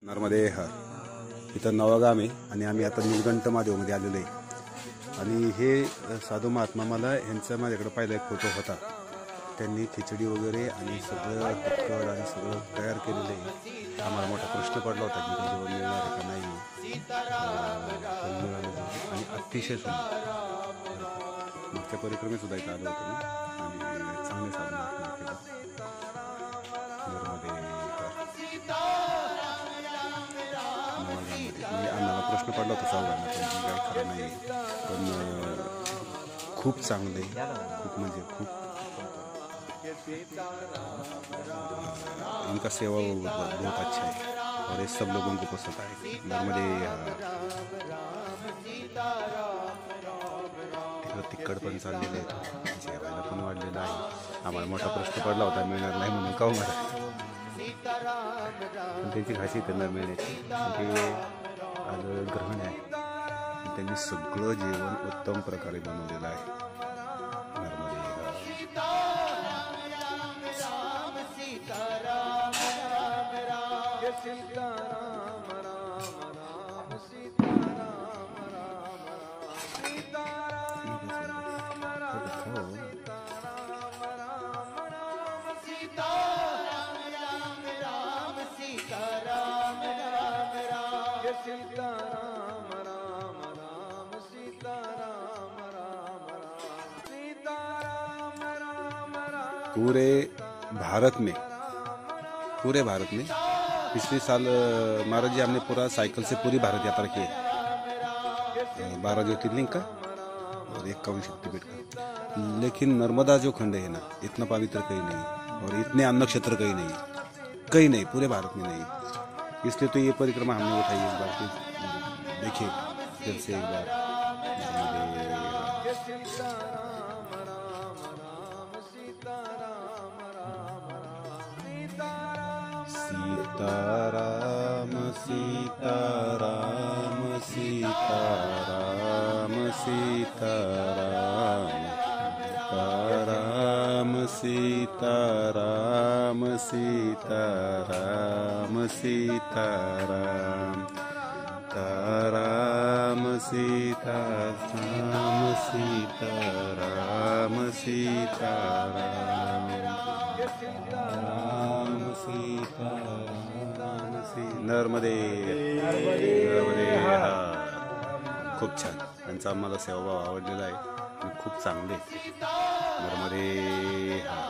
नर्मदे हर. इथं नवगाम आहे आणि आम्ही आता नीलकंठ महादेवमध्ये आलेलो आहे. आणि हे साधू महात्मा मला यांचा माझ्याकडे पहिला एक फोटो होता. त्यांनी खिचडी वगैरे आणि सगळं तिखट आणि सगळं तयार केलेलं आहे. आम्हाला मोठा प्रश्न पडला होता की जेवण मिळणार आहे का नाही. आणि अतिशय सुंदर मागच्या परिक्रमेसुद्धा इथं आलो होतो मी आणि चांगले साधू महात्मा केलं. आम्हाला प्रश्न पडला होता सावळ्यांना, पण काय खरं नाही. पण खूप चांगलं आहे, खूप म्हणजे खूप. इनका सेवा बहुत अच्छा है और ये सब लोगों को पसंद आए. नर्मदे तिखट पण चाललेलं आहे, जेवायला पण वाढलेलं आहे. आम्हाला मोठा प्रश्न पडला होता मिळणार नाही म्हणून. का मला पण त्यांची खासियत त्यांना मिळण्याची. ते आज ग्रहण आहे, त्यांनी सगळं जेवण उत्तम प्रकारे बनवलेलं आहे. नर्मदे पूरे भारत में पिछले साल महाराज जी हमने पूरा साइकिल से पूरी भारत यात्रा की है. 12 ज्योतिर्लिंग का और 51 शक्तिपीठ का. लेकिन नर्मदा जो खंड है ना, इतना पवित्र कहीं नहीं और इतने अन्न क्षेत्र कहीं नहीं, पूरे भारत में नहीं. इसलिए तो ये परिक्रमा हमने उठाई इस बार की. देखिए फिर से एक बार सीताराम सीताराम सीताराम सीताराम सीताराम सीताराम सीताराम ताराम सीताराम सीताराम सीताराम नर्मदे हा. खूप छान. त्यांचा आम्हाला सेवाभाव आवडलेला आहे आणि खूप चांगले. नर्मदे हा.